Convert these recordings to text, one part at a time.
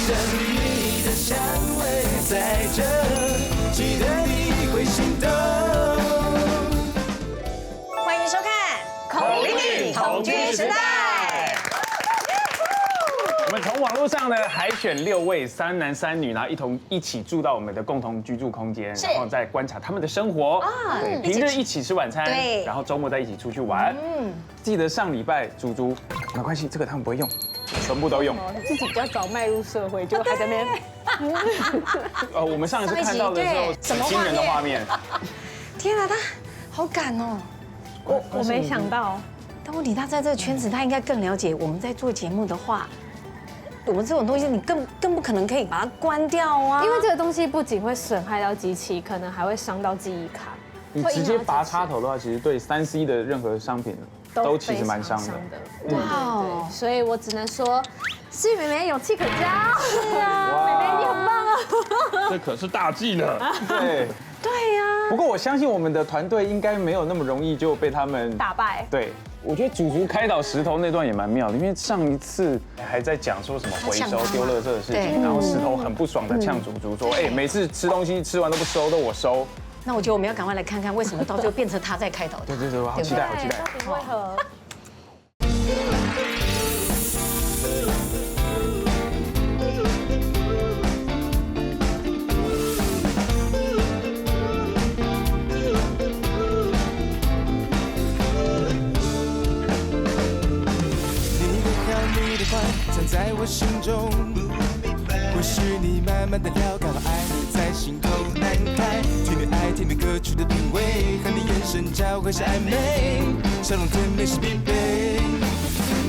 得你的香味在这，记得你会心动。欢迎收看《孔令女同居时代》。我们从网络上呢海选6位3男3女，然后一起住到我们的共同居住空间，然后再观察他们的生活。对，平日一起吃晚餐，对，然后周末再一起出去玩。记得上礼拜猪猪，没关系，这个他们不会用，全部都用。自己比较早迈入社会，就还在那边。我们上一次看到的时候，什么惊人的画面。天啊，他好赶哦！我没想到，但问题他在这个圈子，他应该更了解我们在做节目的话。我们这种东西，你更不可能可以把它关掉啊！因为这个东西不仅会损害到机器，可能还会伤到记忆卡。你直接拔插头的话，其实对3C 的任何商品都其实蛮伤的。对，所以我只能说，思雨妹妹勇气可嘉。是啊，妹妹你很棒啊！这可是大忌呢。对。对呀。不过我相信我们的团队应该没有那么容易就被他们打败。对。我觉得祖祖开导石头那段也蛮妙的，因为上一次还在讲说什么回收丢垃圾的事情，然后石头很不爽的呛祖祖说：“哎，每次吃东西吃完都不收，都我收。”那我觉得我们要赶快来看看为什么到最后变成他在开导。对，好期待，好期待。到底为何？藏在我心中，或许你慢慢的了解了爱你在心头难开。听你爱听的歌曲的品味，和你眼神交汇是暧昧，笑容甜美是必备。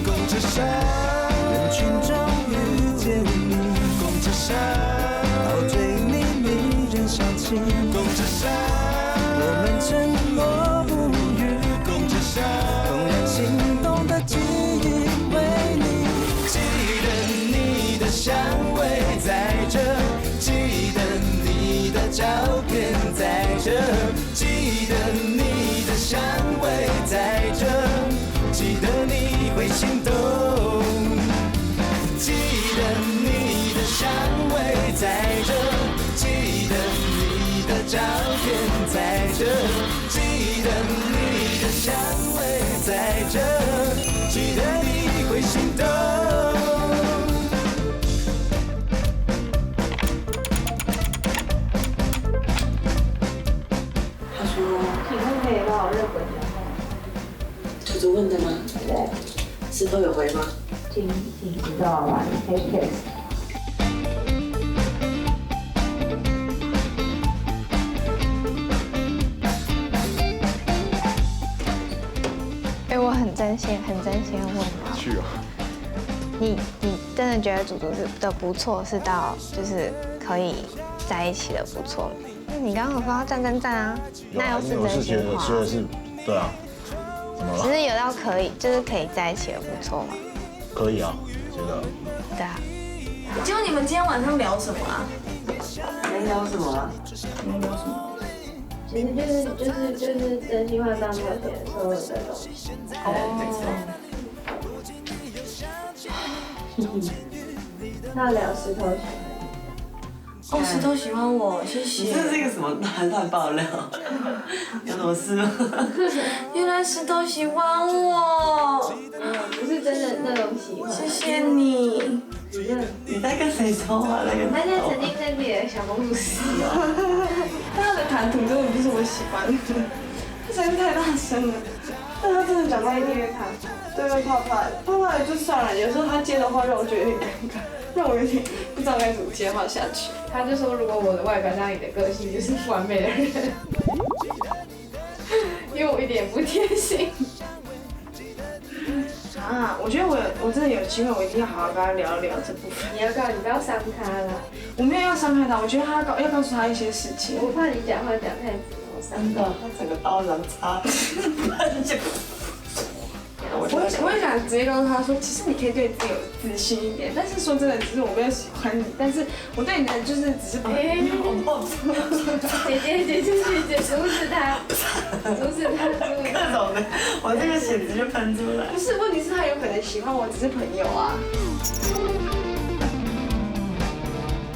公车上，人群中遇见你，公车上，好对你迷人笑情，公车上，我们沉默不语，公车上，怦然心动的记忆为你。香味在这，记得你的照片在这，记得你的香味在这，记得你会心动，记得你的香味在这，记得你的照片在这，记得你的香味在这，记得你会心动。猪猪问的吗？对，石头有回吗？请知道玩 Apex。我很真心的问你，去啊！你真的觉得祖祖的不错是到就是可以在一起的不错？你刚刚有说要赞啊，那又是真心话。觉得是，对啊。怎么了？只是有到可以，就是可以在一起的不错吗？可以啊，我觉得。对啊。结果你们今天晚上聊什么啊？没聊什么啊？没聊什么？其实就是真心话大冒险所有的东西。没错。他聊石头喜欢。石头喜欢我，谢谢。你这是一个什么乱爆料？有什么事吗？原来石头喜欢我。不是真的那种喜欢。谢谢你。你在跟谁说话？那个。他现在沉浸在自己的小公主时他的谈吐真的不是我喜欢的，他实在是太大声了。但他真的讲到一定的谈，对，会怕怕的就算了。有时候他接的话让我觉得有点尴尬，让我有点不知道该怎么接话下去。他就说，如果我的外表让你的个性就是不完美的人，因为我一点也不贴心。啊，我觉得我真的有机会，我一定要好好跟他聊一聊这部分。你不要伤他了。我没有要伤害他，我觉得他要告诉他一些事情。我怕你讲话讲太直，我伤到。他整个刀人插。我也想直接告诉他说，其实你可以对自己有自信一点。但是说真的，只是我没有喜欢你，但是我对你的就是只是朋友。姐，阻止他，各种的，我这个血直接喷出来。不是，问题是他有可能喜欢我，只是朋友啊。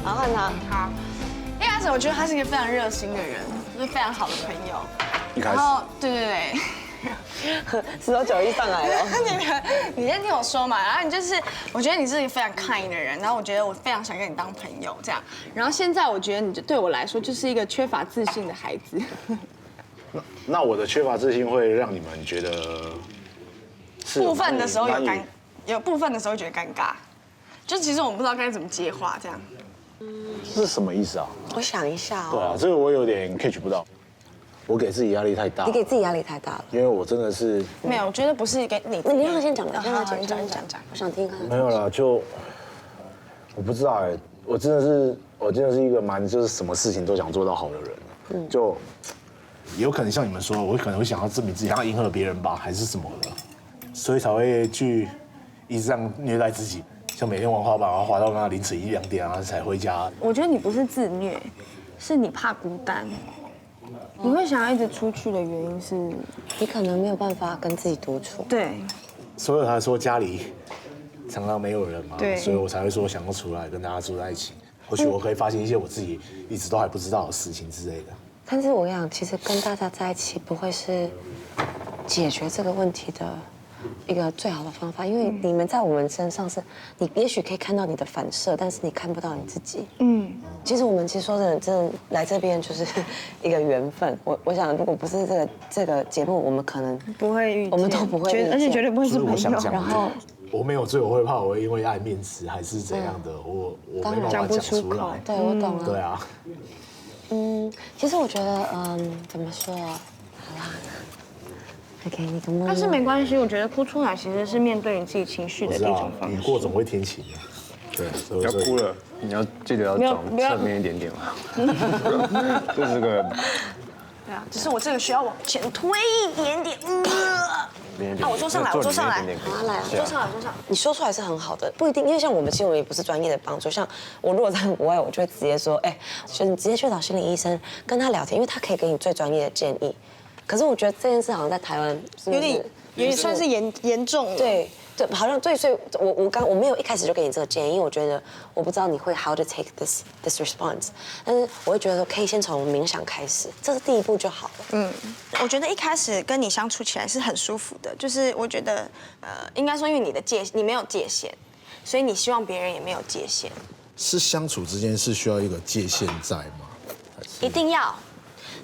好，换他。好，一开始我觉得他是一个非常热心的人，就是非常好的朋友。一开始。然后，对。石头酒一上来了。你先听我说嘛，然后你就是，我觉得你是一个非常 kind 的人，然后我觉得我非常想跟你当朋友这样。然后现在我觉得你对我来说就是一个缺乏自信的孩子。那我的缺乏自信会让你们觉得部分的时候有部分的时候觉得尴尬，就其实我不知道该怎么接话这样。这是什么意思啊？我想一下对啊，这个我有点 catch 不到。我给自己压力太大。你给自己压力太大了。因为我真的是没有，我觉得不是给你。那你让他先讲吧，让他讲，我想听看。没有啦，就我不知道哎，我真的是一个蛮就是什么事情都想做到好的人。就有可能像你们说，我可能会想要证明自己，想要迎合别人吧，还是什么的，所以才会去一直这样虐待自己，像每天玩滑板，然后滑到那凌晨1、2点啊才回家。我觉得你不是自虐，是你怕孤单。你会想要一直出去的原因是，你可能没有办法跟自己独处。对。所以才说家里常常没有人嘛，对，所以我才会说想要出来跟大家住在一起。或许我可以发现一些我自己一直都还不知道的事情之类的。但是我跟你讲，其实跟大家在一起不会是解决这个问题的一个最好的方法，因为你们在我们身上是，你也许可以看到你的反射，但是你看不到你自己。其实我们说真的来这边就是一个缘分。我想如果不是这个节目，我们可能不会遇见，我们都不会遇见，而且绝对不会是朋友。然后我没有罪，我会怕我会因为爱面子还是怎样的，我没办法讲出来。对，我懂了。对啊。其实我觉得，怎么说啊？好啦。OK， 你怎么？但是没关系，我觉得哭出来其实是面对你自己情绪的一种方式。你过总会天晴的。对，不要哭了，你要记得要转侧面一点点嘛。就是个。对啊，只是我这个需要往前推一点点。我坐上来，我坐上来。好，来，坐上来，坐上。你说出来是很好的，不一定，因为像我们其实我们也不是专业的帮助。像我如果在国外，我就会直接说，就你直接去找心理医生跟他聊天，因为他可以给你最专业的建议。可是我觉得这件事好像在台湾有点算是严重了。对，好像对，所以我没有一开始就给你这个建议，因为我觉得我不知道你会 how to take this response， 但是我会觉得可以先从冥想开始，这是第一步就好了。我觉得一开始跟你相处起来是很舒服的，就是我觉得应该说因为你没有界限，所以你希望别人也没有界限。是相处之间是需要一个界限在吗？一定要。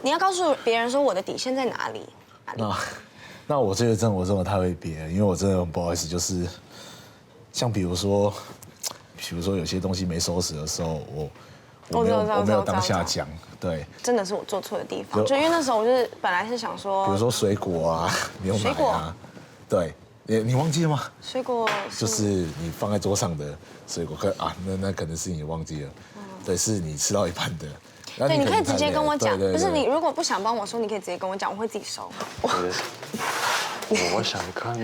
你要告诉别人说我的底线在哪里。那我这个真的太会憋了，因为我真的很不好意思，就是像比如说有些东西没收拾的时候，我没有当下讲，对，真的是我做错的地方，就因为那时候我就是本来是想说，比如说水果啊，没有买啊，对，你忘记了吗？水果就是你放在桌上的水果，那可能是你忘记了，对，是你吃到一半的。对，你可以直接跟我讲，不是你如果不想帮我收，你可以直接跟我讲，我会自己收。我想看，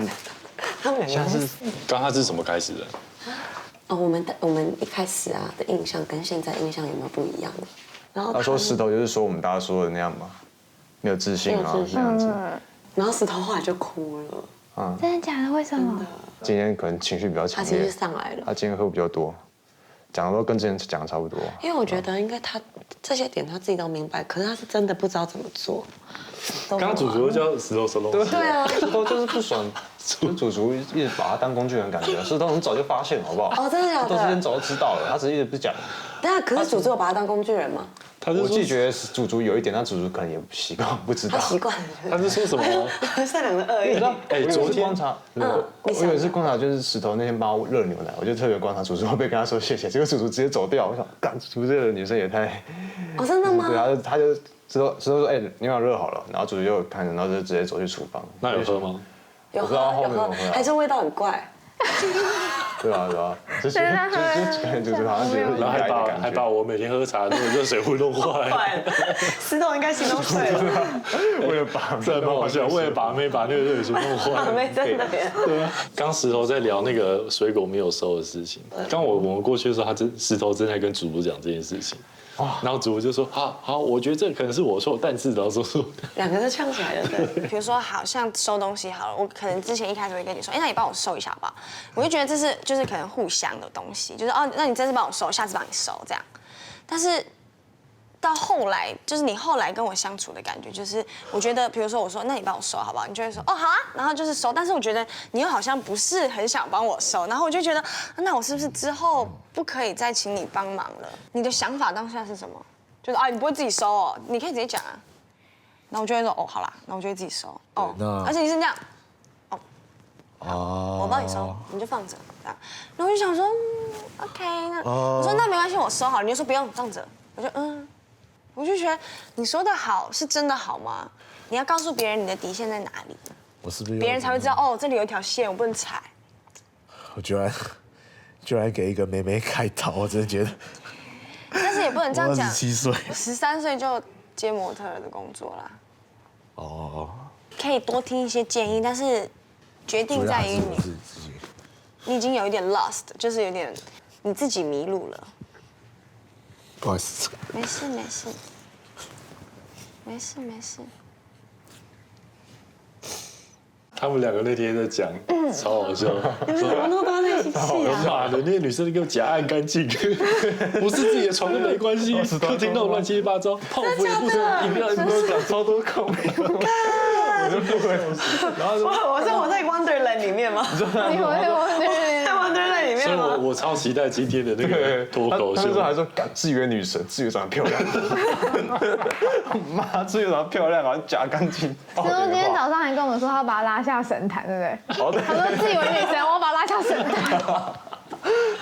像是刚他是怎么开始的？我们一开始的印象跟现在印象有没有不一样？然后他说石头就是说我们大家说的那样嘛，没有自信啊这样子。然后石头后来就哭了。真的假的？为什么？今天可能情绪比较强烈，他情绪上来了。他今天喝比较多。讲的都跟之前讲的差不多，因为我觉得应该他这些点他自己都明白，可是他是真的不知道怎么做。刚刚主厨叫石头收东西，对啊，石头就是不爽，主厨一直把他当工具人感觉，石头很早就发现好不好？真的假的？都之前早就知道了，他只是一直不讲。但可是主厨有把他当工具人吗？我自己觉得主厨有一点，但主厨可能也习惯，不知道。他习惯。他是说什么？善良的恶意。昨天观察，我有一次观察，就是石头那天帮我热牛奶，我就特别观察主厨会不会跟他说谢谢，结果主厨直接走掉，我想，干，主厨这个女生也太……真的吗？对，他就石头说，牛奶热好了，然后主厨就看着，然后就直接走去厨房。那有喝吗？有喝，还是味道很怪。对啊，就是感觉主厨好像觉得，然后还把我每天喝茶那个热水壶弄坏了。石头应该心都碎了。为了把妹，真的好笑，为了把妹把那个热水壶弄坏了。把妹真的耶。对啊，刚石头在聊那个水果没有收的事情。刚我们过去的时候，石头正在跟主播讲这件事情。然后主播就说：“好，我觉得这可能是我错，但是然后说两个都呛起来了。对，比如说，好像收东西好了，我可能之前一开始会跟你说，那你帮我收一下好不好？我就觉得这是就是可能互相的东西，就是那你这次帮我收，下次帮你收这样。但是到后来，就是你后来跟我相处的感觉，就是我觉得，比如说我说那你帮我收好不好？你就会说哦好啊，然后就是收。但是我觉得你又好像不是很想帮我收，然后我就觉得那我是不是之后不可以再请你帮忙了？你的想法当下是什么？就是啊你不会自己收哦，你可以直接讲啊。然后我就会说哦好啦，那我就会自己收哦。而且你是这样，我帮你收，你就放着这样。然后我就想说OK， 那我说那没关系，我收好了。你就说不用放着，我就我就觉得你说的好是真的好吗？你要告诉别人你的底线在哪里，我是不是别人才会知道哦，这里有一条线，我不能踩。我居然给一个妹妹开导，我真的觉得。但是也不能这样讲。27岁，13岁就接模特的工作啦。哦。可以多听一些建议，但是决定在于你。你已经有一点 lost， 就是有点你自己迷路了。不好意思。没事没事。没事没事。他们两个那天在讲，超好笑。你们怎么那么多在一起啊？妈的，那些女生给我夹按干净，不是自己的床都没关系，客厅弄乱七八糟，泡芙也不行，饮料也不行，讲超多口味。我就不会。然后我是活在 Wonderland 里面吗？你活在 Wonderland 里面吗？所以我超期待今天的那个脱口秀。他那时候还说，志远女神，志远长得漂亮。妈，志远长得漂亮，好像夹干净。然后今天早上还跟我们说，他把他拉下神坛，对不对？他说自以为女神，我把他拉下神坛。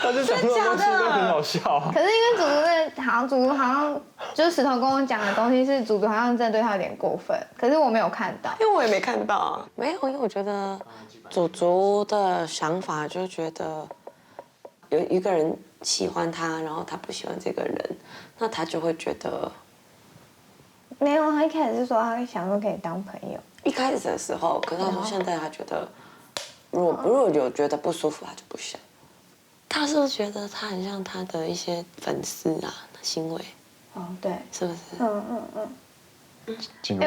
他就讲这种东西都很好笑。可是因为祖祖好像就是石头跟我讲的东西是祖祖好像真的对他有点过分，可是我没有看到，因为我也没看到啊。没有，因为我觉得祖祖的想法就觉得有一个人喜欢他，然后他不喜欢这个人，那他就会觉得没有。他一开始是说他想说可以当朋友，一开始的时候，可是他说现在他觉得如果有觉得不舒服，他就不想。他是不是觉得他很像他的一些粉丝啊的行为？哦，对，是不是？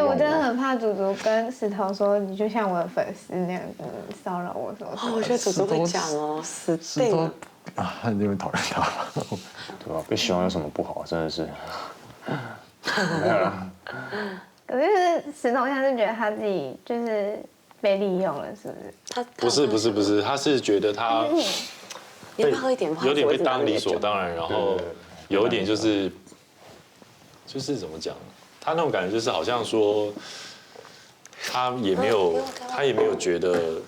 我真的很怕祖祖跟石头说，你就像我的粉丝那样子骚扰我什么。我觉得祖祖会讲哦，死定了。啊，他一定会讨厌他。对吧？被喜欢有什么不好？真的是。没有啦。可是石头现在是觉得他自己就是被利用了，是不是？不是，他是觉得他。有点被当理所当然，然后有一点就是怎么讲，他那种感觉就是好像说，他也没有觉得，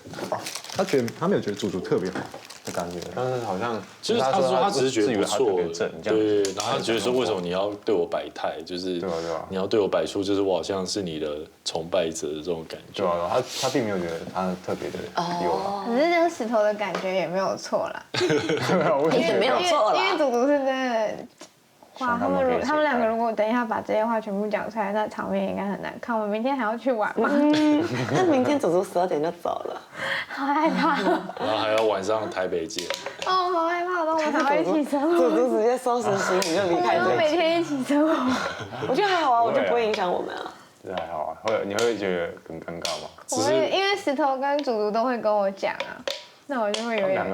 他没有觉得祖祖特别好的感觉，但是好像就是他说他只是觉得不错，对，然后他觉得说为什么你要对我摆态，就是你要对我摆出就是我好像是你的崇拜者的这种感觉。对啊，他并没有觉得他特别的友好。可是这个石头的感觉也没有错啦，也没有错啦，因为祖祖是真的。哇，他们两个如果等一下把这些话全部讲出来，那场面应该很难看。我们明天还要去玩吗？那明天祖祖12点就走了，好害怕。然后还要晚上台北见。哦，好害怕，我们才会一起生活。祖祖直接收拾行李就离开这里。我们每天一起生活。我觉得还好啊，我就不会影响我们啊。这还好啊，你会觉得很尴尬吗？我会，因为石头跟祖祖都会跟我讲啊，那我就会有点。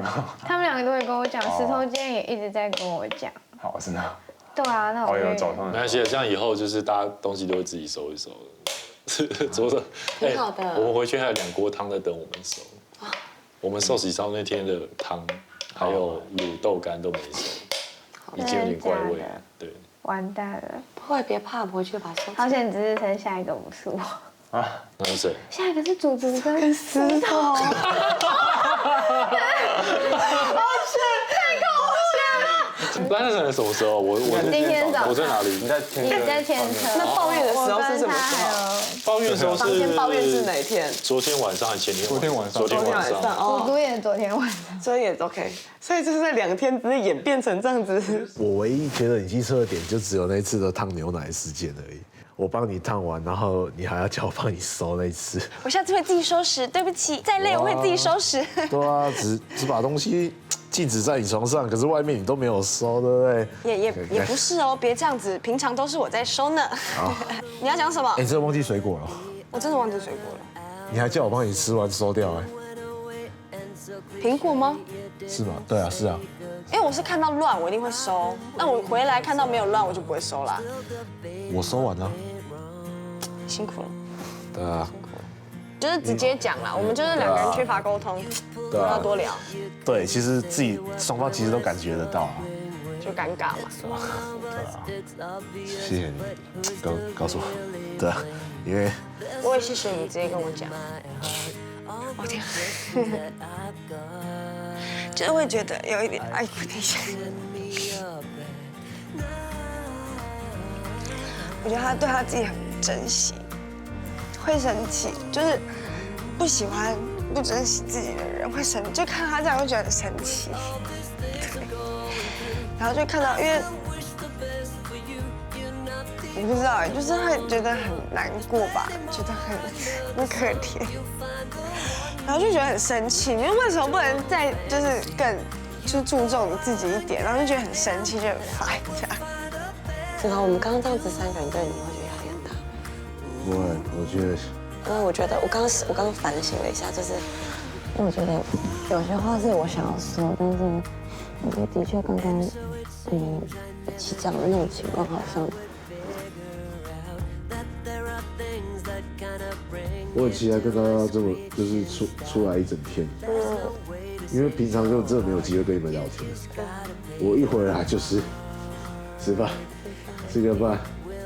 他们两个都会跟我讲，石头今天也一直在跟我讲。好，真的。对啊，那我有找他们。没关系，这样以后就是大家东西都会自己收一收。桌上，挺好的。我们回去还有2锅汤在等我们收。我们寿喜烧那天的汤，还有卤豆干都没收，已经有点怪味了。对，完蛋了。不会，别怕，回去把收。好险，只是剩下一个不是我。啊，那是谁？下一个是祖祖跟石头。那是什么时候？我今天早上我在哪里？你在天车。那抱怨的时候是什么时候？抱怨的时候是。房间抱怨是哪一天？昨天晚上还是前天？昨天晚上。昨天晚上。祖祖也昨天晚上。所以也 OK。所以就是在2天之内演变成这样子。我唯一觉得你机车的点就只有那一次的烫牛奶事件而已。我帮你烫完，然后你还要叫我帮你收那一次。我下次会自己收拾，对不起，再累我会自己收拾。对啊，只把东西静止在你床上，可是外面你都没有收，对不对？也不是哦，别这样子，平常都是我在收呢。你要讲什么？你真的忘记水果了？我真的忘记水果了。你还叫我帮你吃完收掉哎？苹果吗？是吗？对啊，是啊。因为我是看到乱我一定会收，那我回来看到没有乱我就不会收啦。我收完了，辛苦了。对啊，就是直接讲啦，我们就是两个人缺乏沟通，不要多聊，对，其实自己双方其实都感觉得到啊。就尴尬嘛。对啊，谢谢你告诉我，对啊，因为我也谢谢你直接跟我讲。我天，就是会觉得有一点，哎，等一下。我觉得他对他自己很不珍惜，会生气，就是不喜欢、不珍惜自己的人会生，就看他这样会觉得很生气。然后就看到，因为我不知道哎，就是会觉得很难过吧，觉得很可怜，然后就觉得很生气。你说为什么不能再就是更就注重你自己一点？然后就觉得很生气，就很烦这样。子豪，我们刚刚这样子3个人对你会觉得压力很大？不会，我觉得，因为我觉得我刚刚反省了一下，就是因为我觉得有些话是我想要说，但是我觉得的确刚刚一起讲的那种情况好像。我很期待跟他这么就是出来一整天，因为平常就真的没有机会跟你们聊天。我一回来就是吃饭、吃个饭，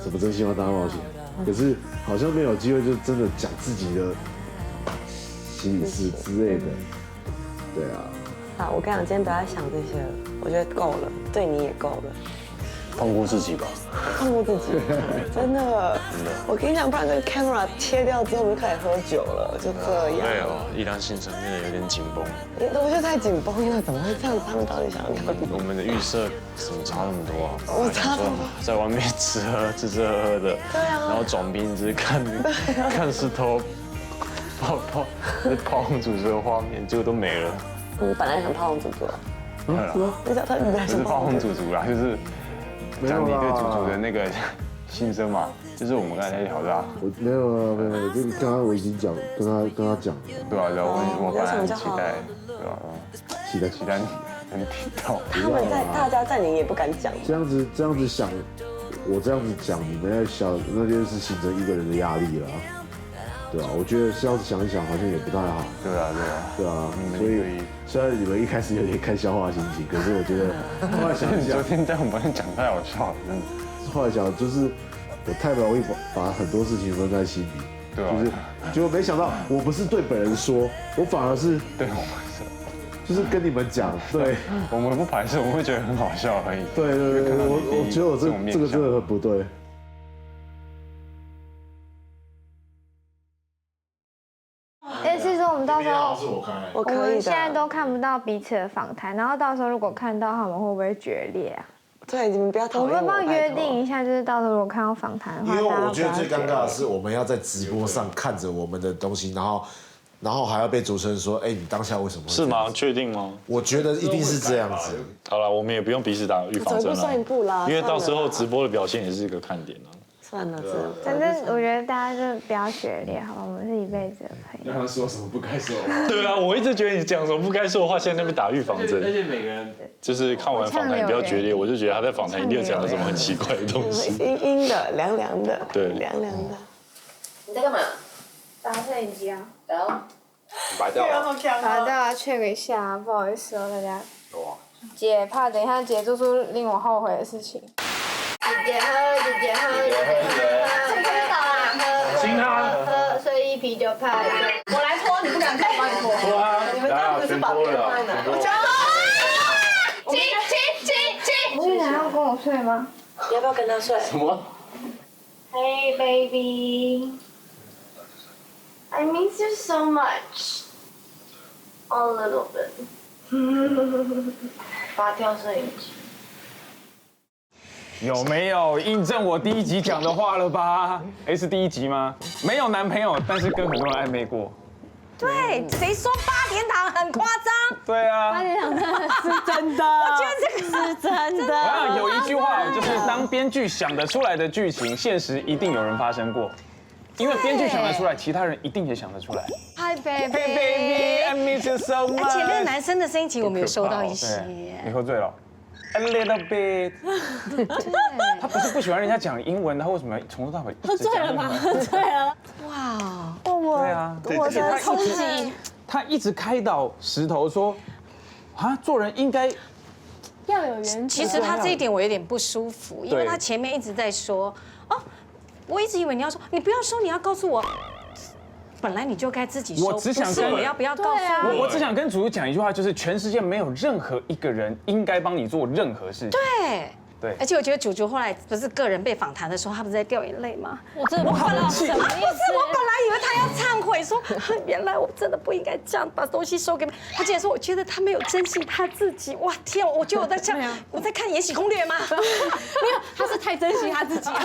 什么真心话大冒险，可是好像没有机会就真的讲自己的心理事之类的。对啊。啊，我跟你讲，今天不要再想这些了，我觉得够了，对你也够了。放过自己吧，放过自己，真的。我跟你讲，不然这个 camera 切掉之后，我们就开始喝酒了，就这样。对哦，依然心神变得有点紧绷。我就太紧绷了，怎么会这样？他们到底想要干嘛？我们的预设怎么差那么多啊？我差这么多，在外面吃喝的，对啊，然后转兵只是看石头泡红主角的画面，结果都没了。我本来想泡红主角，你想他，你在不是泡红主族啦，就是讲你对主族的那个心声嘛，就是我们刚才在聊的啊。我没有，就刚刚我已经讲，跟他讲了。对啊，然后我本来很期待，对吧？期待你能听到。他们大家在你也不敢讲。这样子想，我这样子讲，你们在想，那就是形成一个人的压力了。对啊，我觉得这样子想一想，好像也不太好。对啊，所以虽然你们一开始有点看笑话心情，可是我觉得后来想一想，昨天在我们讲太好笑了，真的。后来想就是我太不容易把很多事情闷在心里，对啊，结果没想到我不是对本人说，我反而是对我们就是跟你们讲，对，我们不排斥，我们会觉得很好笑而已。对，我觉得我这个真的很不对。是说我们到时候，我们现在都看不到彼此的访谈，然后到时候如果看到，他们会不会决裂啊？对，你们不要讨厌我。我们帮约定一下，就是到时候如果看到访谈的话，因为我觉得最尴尬的是，我们要在直播上看着我们的东西，然后还要被主持人说，哎，你当下为什么？是吗？确定吗？我觉得一定是这样子。好了，我们也不用彼此打预防针了，因为到时候直播的表现也是一个看点啊。算了，反正我觉得大家就不要决裂，好吧？我们是一辈子的朋友。让他说什么不该说的话。对啊，我一直觉得你讲什么不该说的话，现在那边打预防针。而且每个人就是看完访谈不要决裂，我就觉得他在访谈一定讲了什么很奇怪的东西。阴阴的，凉凉的，对，凉凉的。你在干嘛？打摄影机啊。白掉了。白掉了 check 一下，不好意思哦，大家。姐怕等一下姐做出令我后悔的事情。姐喝，睡衣啤酒派。我来拖，你不敢拖，我帮你拖。拖啊！你们这样子是把别人放在哪？亲！你想要跟我睡吗？你要不要跟他睡？什么 Hey baby, I miss you so much. A little bit. 拔掉摄影机。有没有印证我第1集讲的话了吧？是第1集吗？没有男朋友，但是跟很多人暧昧过。对，谁说8点档很夸张？对啊，8点档真的是真的。我觉得这个是真的。我想有一句话就是，当编剧想得出来的剧情，现实一定有人发生过。因为编剧想得出来，其他人一定也想得出来。 Hi baby， Hey baby, I miss you so much。而且那个男生的声音，其实我们有收到一些。你喝醉了 ？A little bit。他不是不喜欢人家讲英文，他为什么从头到尾喝醉了吗？喝醉了。哇，对啊，我的冲击。他一直开导石头说，啊，做人应该要有原则。其实他这一点我有点不舒服，因为他前面一直在说，哦，我一直以为你要说，你不要说，你要告诉我。 本来你就该自己说，我只想跟我要不要告诉你？我只想跟主讲一句话，就是全世界没有任何一个人应该帮你做任何事情。对。 对，而且我觉得主后来不是个人被访谈的时候，他不是在掉眼泪吗？我真的不知道什么意思。不是，我本来以为他要忏悔，说原来我真的不应该这样把东西收给你。他竟然说，我觉得他没有珍惜他自己。哇天，我觉得我在看《延禧攻略》吗？没有，他是太珍惜他自己了。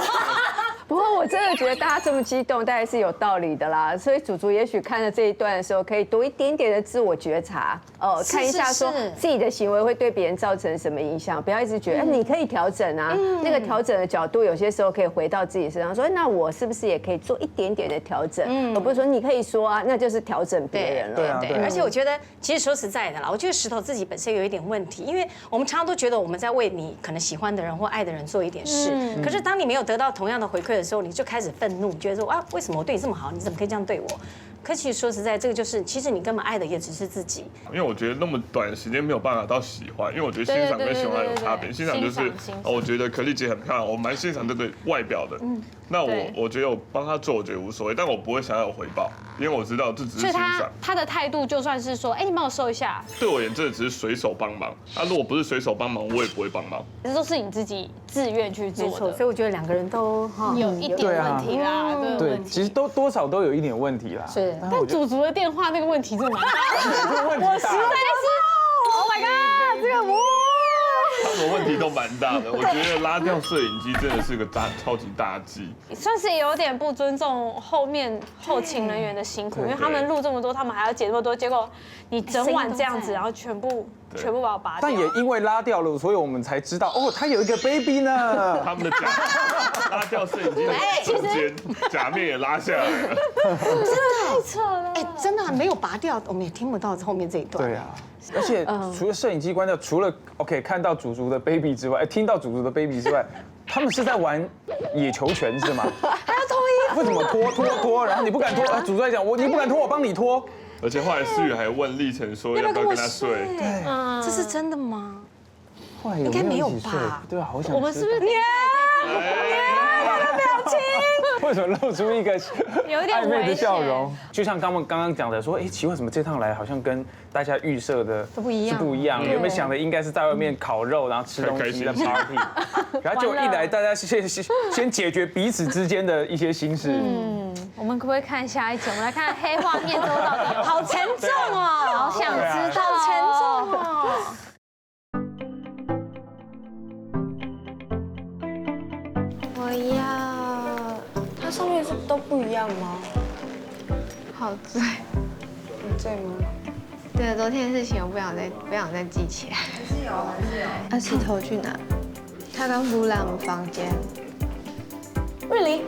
不过我真的觉得大家这么激动，大概是有道理的啦。所以祖祖也许看了这一段的时候，可以多一点点的自我觉察，看一下说自己的行为会对别人造成什么影响，不要一直觉得你可以调整啊。那个调整的角度，有些时候可以回到自己身上，说那我是不是也可以做一点点的调整，而不是说你可以说啊，那就是调整别人了。对，而且我觉得，其实说实在的啦，我觉得石头自己本身有一点问题，因为我们常常都觉得我们在为你可能喜欢的人或爱的人做一点事，可是当你没有得到同样的回馈的时候，你就开始愤怒，觉得说啊，为什么我对你这么好，你怎么可以这样对我？ 可其实说实在，这个就是其实你根本爱的也只是自己。因为我觉得那么短的时间没有办法到喜欢，因为我觉得欣赏跟喜欢有差别。欣赏就是我觉得可丽姐很漂亮，我蛮欣赏这个外表的。那我觉得我帮她做，我觉得无所谓，但我不会想要有回报，因为我知道这只是欣赏。他的态度就算是说，哎，你帮我收一下，对我而言，这只是随手帮忙。啊，如果不是随手帮忙，我也不会帮忙。这都是你自己自愿去做的，所以我觉得两个人都有一点问题啦。对，其实多少都有一点问题啦。是。 但祖祖的电话那个问题真的蛮大的，我实在是 ，Oh my god， 这个他们问题都蛮大的，我觉得拉掉摄影机真的是个超级大忌，算是有点不尊重后勤人员的辛苦，因为他们录这么多，他们还要剪这么多，结果你整晚这样子，然后全部把我拔掉。但也因为拉掉了，所以我们才知道哦，他有一个 baby 呢。他们的拉掉摄影机的瞬间，假面也拉下来了，真的太扯了。哎，真的没有拔掉，我们也听不到后面这一段。对啊。 而且除了摄影机关掉，除了 OK 看到祖祖的 baby 之外，听到祖祖的 baby 之外，他们是在玩野球拳是吗？还要脱衣服？为什么拖？然后你不敢脱，祖祖在讲你不敢脱，我帮你脱。而且后来思雨还问立成说要不要跟他睡？对，这是真的吗？应该没有吧？对啊，好想。我们是不是？他的表情。为什么露出一个有点暧昧的笑容？就像刚刚讲的说，哎，奇怪，怎么这趟来好像跟大家预设的都不一样？是不一样。原本想的应该是在外面烤肉，然后吃东西的 party， 然后就一来大家先解决彼此之间的一些心事。我们可不可以看下一集？我们来看黑画面周到底有好沉重哦，好想知道，好沉重哦。 我要，它上面是都不一样吗？好醉，很醉吗？对，昨天的事情我不想再记起来。还是有。石头去哪？他刚不来我们房间。瑞玲，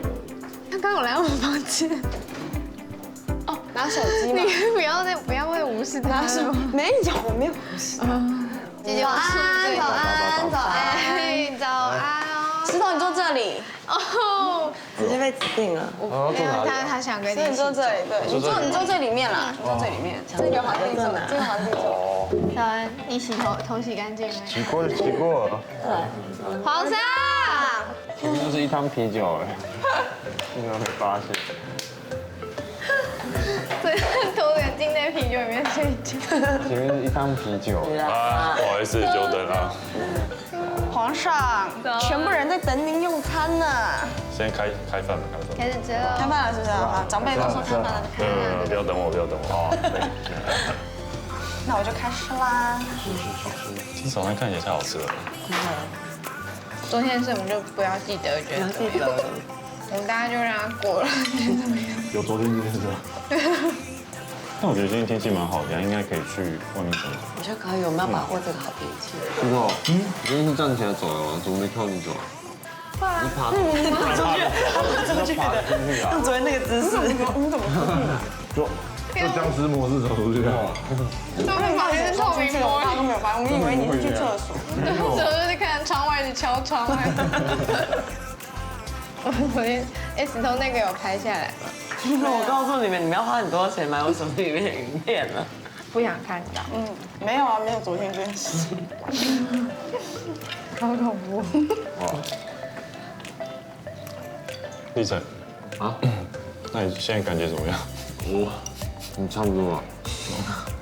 他刚有来我们房间。哦，拿手机吗？你不要会无视他。没有，我没有无视。姐姐早安，早安，早安，早安哦。石头，你坐这里。哦，直接被指定了。他想跟你。你坐这里，对，你坐最里面啦，你坐最里面，这个环境坐，这个环境坐。早安，你头洗干净没？洗过了。对。皇上。前面就是一汤啤酒哎，经常会发现。所以偷点进那啤酒里面睡觉。前面是一汤啤酒。啊，不好意思，久等了。皇上，全部人在等您用餐呢。先开饭吧，开始吃了。开饭了是不是？好，长辈都说开饭了。不要等我，不要等我。哦，对。那我就开始啦。这早餐看起来太好吃了。昨天的事我们就不要记得，觉得记得，我们大家就让它过了。有昨天今天是。但我觉得今天天气蛮好的，应该可以去外面走走。我觉得可以，我们要把握这个好天气。不过，你今天是站起来走的吗？怎么没看到你走？你爬出去的，用昨天那个姿势，你怎么就僵尸模式走出去啊！都会发现是透明玻璃，都没有发现，我以为你是去厕所。走就是看窗外一直敲窗。我昨天石头那个有拍下来吗？我告诉你们，你们要花很多钱买我手机里面的影片了。不想看到。没有啊，没有昨天这件事。好恐怖。立成啊，那你现在感觉怎么样？差不多啊。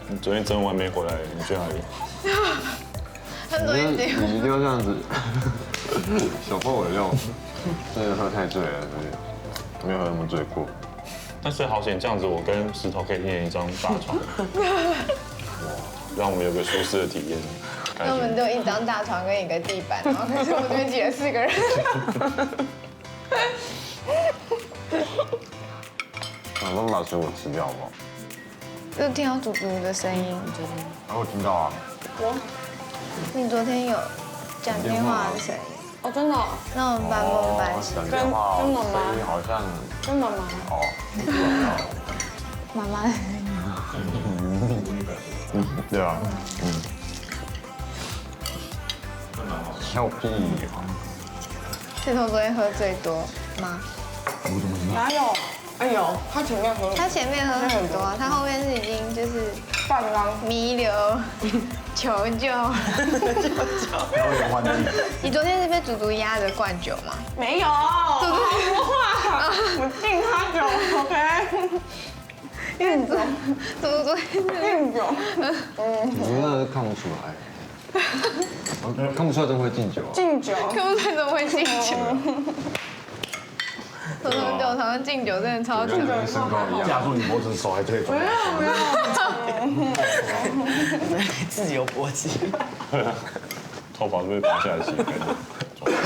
你昨天蒸完没回来，你去哪里？你一定要这样子，小爆我料，真的喝太醉了，对，没有喝那么醉过。但是好险，这样子我跟石头可以练一张大床，让我们有个舒适的体验。他们都一张大床跟一个地板，然后可是我这边挤了4个人。我们把水果吃掉好不好？就听到祖祖的声音，我听到啊。你昨天有讲电话的声音？哦，真的？那我们把梦班跟妈妈好像跟妈妈哦，妈妈的声音。对啊，笑屁！石头昨天喝最多吗？哪有？哎呦，他前面喝很多，他后面是已经就是泛滥弥留求救。你昨天是被祖祖压着灌酒吗？没有，祖祖不会，我敬他酒 ，OK。运酒，祖祖运酒，你那是看不出来，看不出来真会敬酒。敬酒，看不出来怎么会敬酒？从酒堂敬酒真的超强，跟身高一样，架住你脖子，手还可以转。没有，自己有勃起。头发是不是拔下来洗干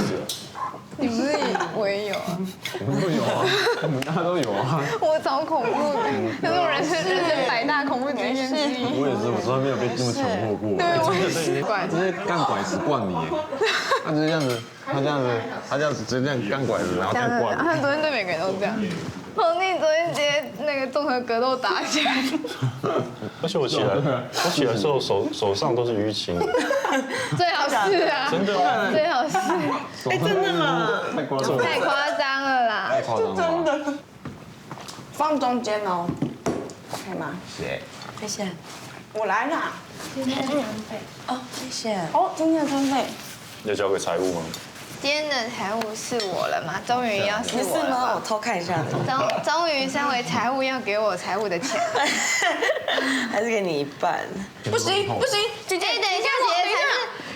净？你不是我也有啊？我们都有啊，我们大家都有啊。我超恐怖的，可是我人生100大恐怖经验之一。我也是，我从来没有被这么强迫过。对，直接干拐子灌你，他直接这样子，他这样子直接这样干拐子，然后再灌。他昨天对每个人都这样。皇帝昨天直接那个综合格斗打起来。而且我起来的时候手上都是淤青。最好是啊，真的吗？最好是。哎，真的吗？太夸张了啦！太夸张了。真的。放中间哦，可以吗？谢谢。我来啦。今天的餐费。哦，谢谢。哦，今天的餐费。要交给财务吗？今天的财务是我了嘛？终于要是我了吗？我偷看一下。终于身为财务要给我财务的钱，还是给你一半？不行，姐姐，等一下，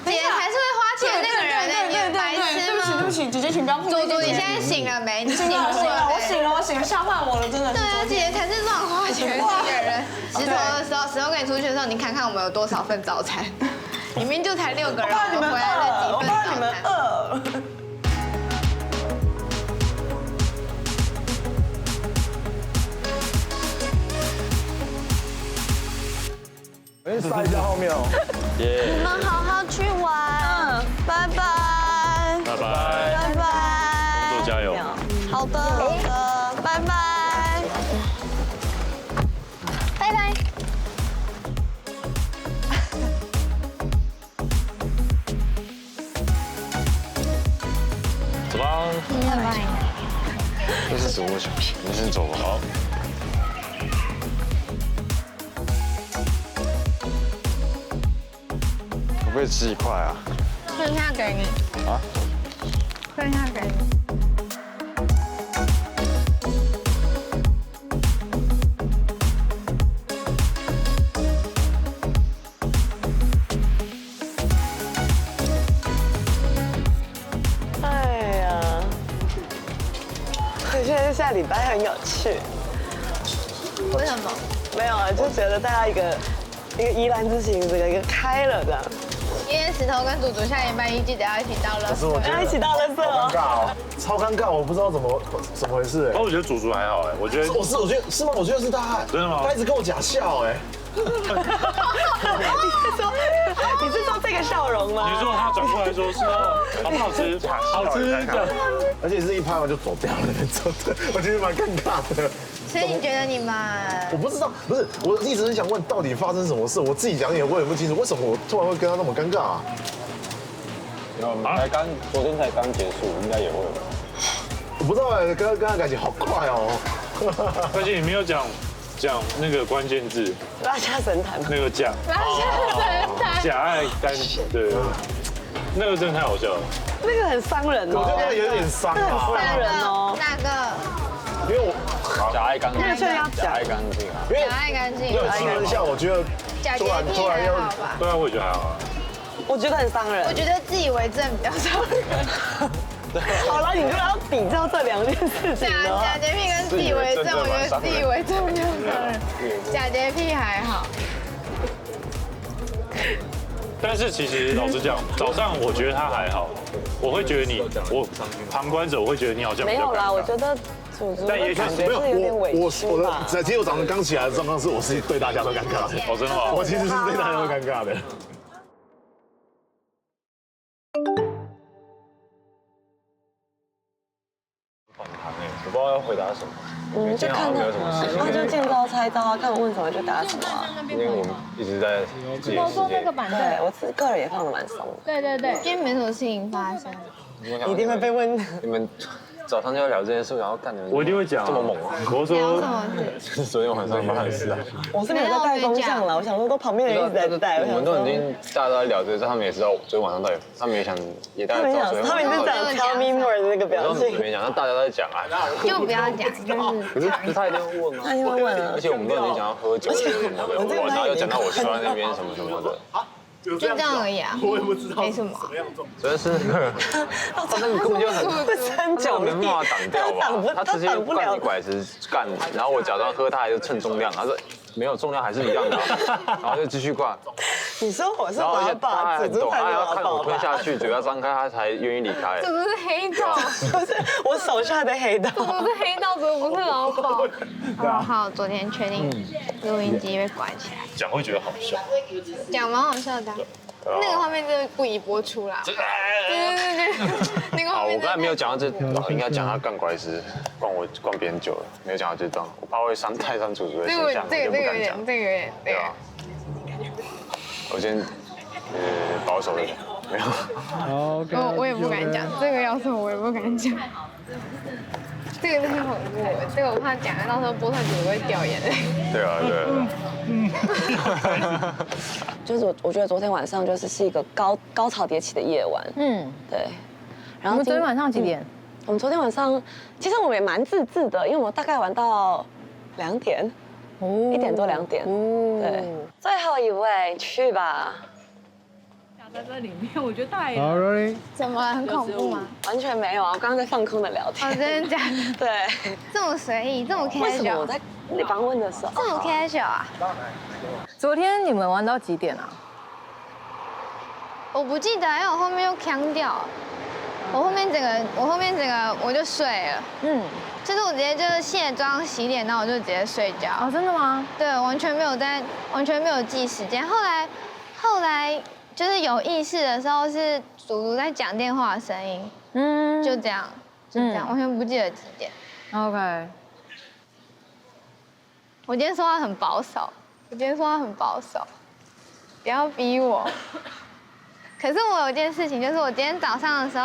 姐才是会花钱那个人呢，你白痴吗？对不起，姐姐，请不要碰。祖祖，你现在醒了没？你醒了，我醒了，吓坏我了，真的。对啊，姐姐才是乱花钱的那个人。石头跟你出去的时候，你看看我们有多少份早餐，里面就才6个人，我们回来了几份早餐。杀一下后面哦。你们好好去玩，拜拜，拜拜，拜拜，工作加油。好的，拜拜，拜拜。走吧。拜拜。这是走过去，你先走吧。好。可不可以吃1块啊？剩下给你。啊？剩下给你。哎呀，我觉得下礼拜很有趣。为什么？没有啊，就觉得大家一个宜兰之行，这个一个开了这样。因为石头跟祖祖下礼拜一记得要一起到垃圾，要一起到垃圾哦。尴尬哦，超尴尬，我不知道怎么回事哎。我觉得祖祖还好哎，我觉得是吗？我觉得是他，真的吗？他一直跟我假笑哎。你是说这个笑容吗？你是说他转过来说是好不好吃？好吃这样，而且是一拍完就走掉了那种，我觉得蛮尴尬的。所以你觉得你们？我不知道，不是，我一直很想问，到底发生什么事？我自己讲也问不清楚，为什么我突然会跟他那么尴尬啊？昨天才刚结束，应该也会吧。我不知道哎，跟他感情好快哦。而且你没有讲那个关键字，拉下神坛，那个假，拉下神坛，假爱干，对，那个真的太好笑了。那个很伤人哦，我觉得那个有点伤啊，很伤人哦。哪个？因为我假爱干净，那个确实要假爱干净啊。因为假爱干净，热情之下，我觉得假洁癖还好吧？对啊，我也觉得还好啊。我觉得很伤人。我觉得自以为正比较伤人。好了，你就要比较这两件事情了。假洁癖跟自以为正，我觉得自以为正比较伤人。假洁癖还好。但是其实老实讲，早上我觉得他还好，我会觉得我旁观者我会觉得你好像没有啦，我觉得祖祖的感觉是有点委屈吧。其实我早上刚起来的状况是，我是对大家都尴尬的。哦，真的吗？我其实是对大家都尴尬的。我不知道要回答什么。就看他，他就见招拆招啊，看我问什么就答什么啊。因为我们一直在自己的世界。那个板凳，对我个人也放得蛮松的。对对对，今天没什么事情发生。一定会被问。你们早上就要聊这件事，然后干的。我一定会讲，这么猛啊！我说，是昨天晚上发生的事啊。我是没有在带风向了，我想说都旁边的人一直在带。我们都已经大家都在聊这个，他们也知道昨天晚上到底，他们也想也大概知道。他们是讲 tell me more 的那个表情。没讲，那大家都在讲啊。就不要讲，就是。可是他一定会问啊。他一定会问啊。而且我们都已经讲要喝酒什么的，然后又讲到我坐在那边什么什么的。就这样而已啊，我也不知道没什么。主要是那个，他那个根本就很三角没办法挡掉吧？他直接干一拐子干，然后我假装喝，他还是称重量，他说没有重量还是一样的，然后就继续灌。你说我是然后而且他还很懂，他要看我吞下去，嘴要张开，他才愿意离开。这不是黑道，不是我手下的黑道，这不是黑道，这不是老鸨。哦，好，昨天确定录音机被关起来。讲会觉得好笑，讲蛮好笑的，那个画面真的不宜播出啦。对，那个好，我刚才没有讲到这，应该讲他干拐子，灌别人酒了，没有讲到这段，我怕会太伤祖祖的形象，我就不敢讲。这个有点，对啊。我先保守一点，没有。我也不敢讲，这个要是我也不敢讲。这个真的恐怖，这个我怕讲了，到时候播出去我会掉眼泪。对啊，对。就是我觉得昨天晚上是一个高潮迭起的夜晚。对。然后昨天晚上几点？我们昨天晚上，其实我们也蛮自制的，因为我们大概玩到2点，1点多2点。对。最后一位去吧。在这里面，我觉得太……怎么很恐怖吗？完全没有啊，我刚刚在放空的聊天。哦，真的假的？对，这么随意，这么 casual。为什么我在你刚问的时候这么 casual 啊？昨天你们玩到几点啊？我不记得，因为我后面又呛掉了。我后面整个我就睡了。就是我直接就是卸妆洗脸，然后我就直接睡觉。哦，真的吗？对，完全没有记时间。后来就是有意识的时候是祖祖在讲电话的声音。就这样，完全不记得几点。OK。我今天说话很保守，不要逼我。可是我有件事情，就是我今天早上的时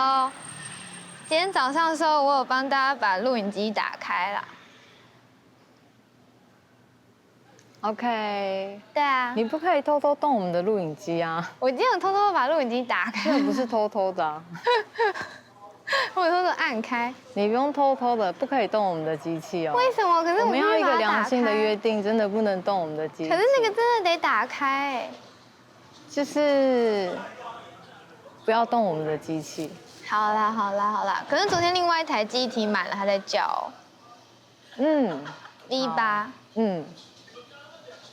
候，我有帮大家把录影机打开了。OK。对啊。你不可以偷偷动我们的录影机啊！我今天有偷偷把录影机打开。这不是偷偷的啊。我偷偷按开。你不用偷偷的，不可以动我们的机器哦。为什么？可是我们要一个良心的约定，真的不能动我们的机器。可是那个真的得打开。就是不要动我们的机器。好啦。可是昨天另外一台机体满了，它在叫。V8。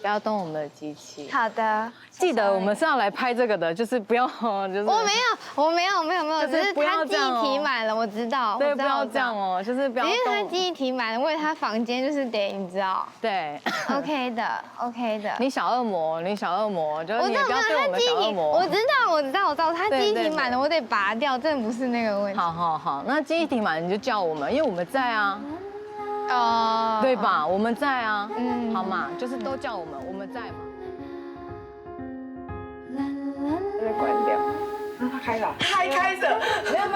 不要动我们的机器。好的，记得我们是要来拍这个的，就是不要就是。我没有，只是他记忆体满了，我知道。对，不要这样哦，就是不要。因为他记忆体满了，为了他房间就是得你知道。对 ，OK 的。你小恶魔，就是你不要对我们小恶魔。我知道，他记忆体满了，我得拔掉，真的不是那个问题。好，那记忆体满了你就叫我们，因为我们在啊。哦，对吧？我们在啊，好嘛，就是都叫我们在嘛。被关掉，让他开了，还开着，没有，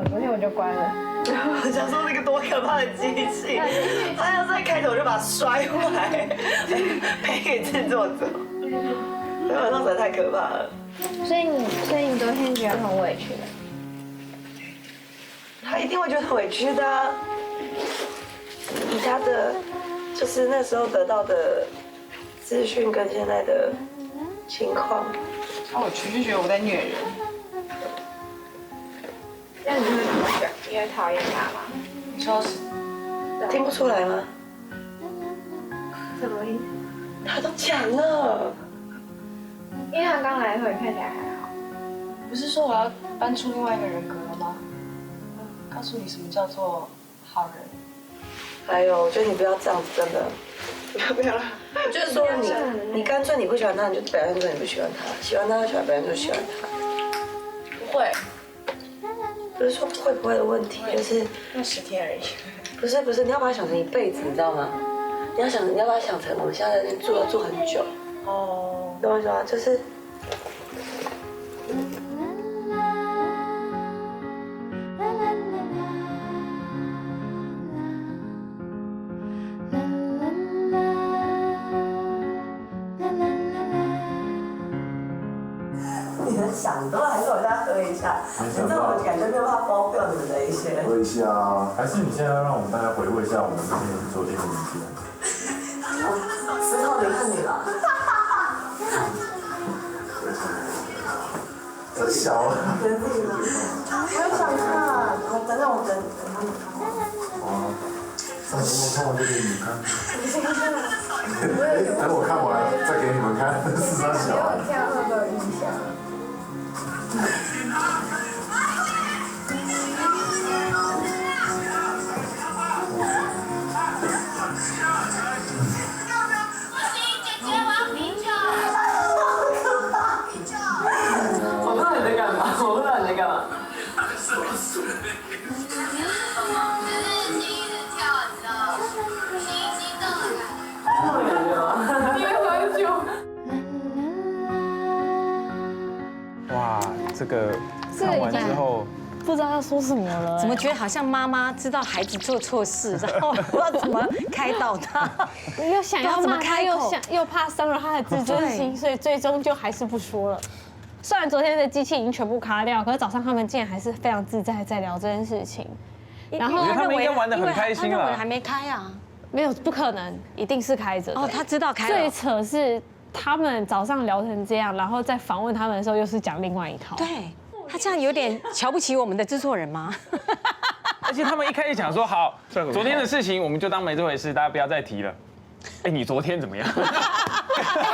昨天我就关了。我想说那个多可怕的机器，他要再开着我就把它摔坏，赔给制作者。那晚上实在太可怕了。所以你昨天觉得很委屈的？他一定会觉得很委屈的啊。以他的就是那时候得到的资讯跟现在的情况，我就觉得我在虐人。那你会怎么讲？你会讨厌他吗？你说听不出来吗？什么意思？他都讲了。因为他刚来的时候你看起来还好。不是说我要搬出另外一个人格了吗？告诉你什么叫做好人。还有，我觉得你不要这样子，真的。不要了。我就是说你干脆你不喜欢他，你就表现出你不喜欢他；喜欢他就表现出喜欢他。不会。不是说会不会的问题，就是那10天而已。不是，你要把它想成一辈子，你知道吗？你要把它想成我们现在在那住要住很久。哦。懂我意思吗？就是。你很想都还是我再喝一下，你知道我感觉没有办法包掉你们的一些。喝一下啊，还是你现在要让我们大家回味一下我们昨天的影片？石头没看你了。这小啊。我也想看，等等我等他们看完。哦，上次我看完就给你们看。你先看了。等我看完再给你们看，是他小啊。这样会不会有印象？我不知道你在干嘛。哇，这个看完之后不知道要说什么了，怎么觉得好像妈妈知道孩子做错事，然后不知道怎么开导他，又想要怎么骂他，开口，又怕伤了他的自尊心，所以最终就还是不说了。虽然昨天的机器已经全部卡掉，可是早上他们竟然还是非常自在在聊这件事情。然后他们应该玩得很开心了，他认为还没开啊，没有不可能，一定是开着的。哦，他知道开了。最扯是他们早上聊成这样，然后在访问他们的时候又是讲另外一套。对。他这样有点瞧不起我们的制作人吗？而且他们一开始讲说好，昨天的事情我们就当没这回事，大家不要再提了。哎，你昨天怎么样？他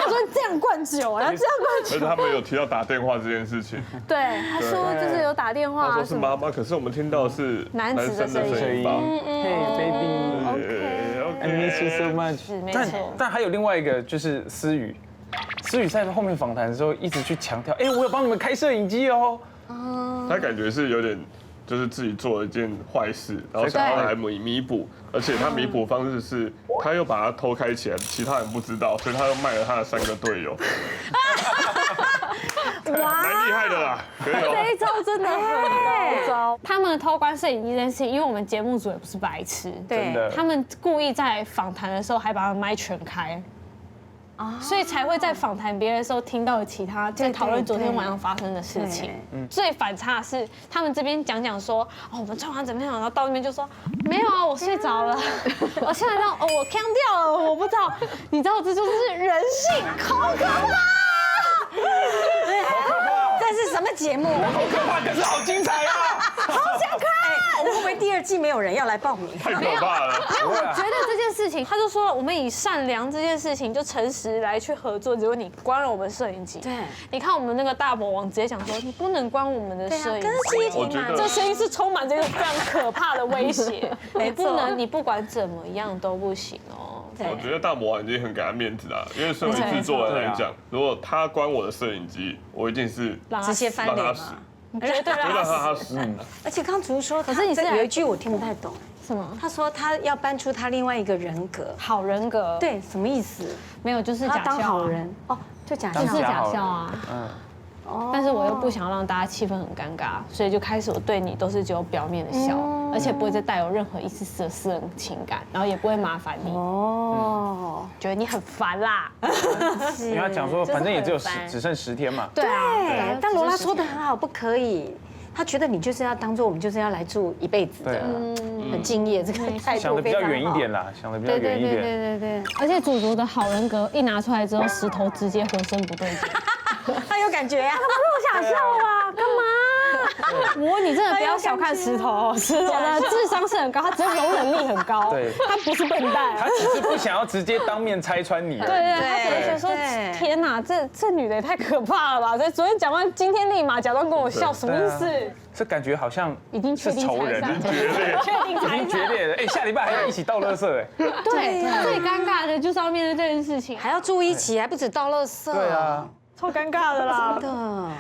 说这样灌酒啊，这样灌酒。而且他们有提到打电话这件事情。对，他说就是有打电话。他说是妈妈，可是我们听到是男生的声音吧？嘿 ，baby，I miss you so much。但还有另外一个就是思雨在后面访谈的时候一直去强调，哎，我有帮你们开摄影机哦。他感觉是有点，就是自己做了一件坏事，然后想要来弥补，而且他弥补方式是，他又把它偷开起来，其他人不知道，所以他又卖了他的3个队友。哇，蛮厉害的啦，可以哦。这一招真的很高招。他们偷关摄影机这件事情，因为我们节目组也不是白痴，对，他们故意在访谈的时候还把麦全开。所以才会在访谈别人的时候听到其他在讨论昨天晚上发生的事情。最反差的是他们这边讲说，哦，我们昨晚怎么样，然后到那边就说没有啊，我睡着了，我现在让我呛掉了，我不知道，你知道这就是人性，好可怕！这是什么节目，好可怕，可是好精彩啊！好想看。会不会第2季没有人要来报名？太可怕了。没有，我觉得这件事情，他就说我们以善良这件事情就诚实来去合作，结果你关了我们摄影机。对，你看我们那个大魔王直接讲说，你不能关我们的摄影机，我觉得这声音是充满这个非常可怕的威胁。你不管怎么样都不行哦。我觉得大魔王已经很给他面子了，因为身为制作人来讲，如果他关我的摄影机，我一定是直接翻脸嘛。绝对让他死。而且刚竹说，可是你有一句我听不太懂，什么？他说他要搬出他另外一个人格，好人格。对，什么意思？没有，就是他当假笑好人哦，就假笑，就是假笑啊。但是我又不想让大家气氛很尴尬，所以就开始我对你都是只有表面的笑，而且不会再带有任何一丝丝的私人情感，然后也不会麻烦你。哦，觉得你很烦啦。因为他讲说，反正也只剩10天嘛。对，但罗拉说的很好，不可以。他觉得你就是要当做我们就是要来住一辈子的，很敬业，这个态度想的比较远一点啦，想的比较远一点。对。而且祖祖的好人格一拿出来之后，石头直接浑身不对劲。他有感觉呀，他不是我想笑啊，干嘛？你真的不要小看石头，石头的智商是很高，他只是容忍力很高，对，他不是笨蛋，他只是不想要直接当面拆穿你。对，他只是觉得说，天哪，这女的也太可怕了吧！所以昨天讲完，今天立马假装跟我笑，什么意思？这感觉好像已经是仇人，决裂，已经决裂了。哎，下礼拜还要一起倒垃圾哎。对，最尴尬的就是要面对这件事情，还要住一起，还不止倒垃圾。对啊。超尴尬的啦，真的。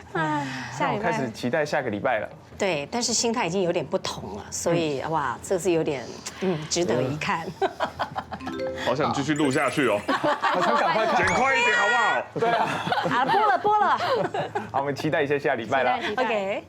下礼拜开始期待下个礼拜了。对，但是心态已经有点不同了，所以哇，这是有点值得一看。好想继续录下去哦，好想赶快剪快一点好不好？对啊。好，播了。好，我们期待一下下礼拜了。OK。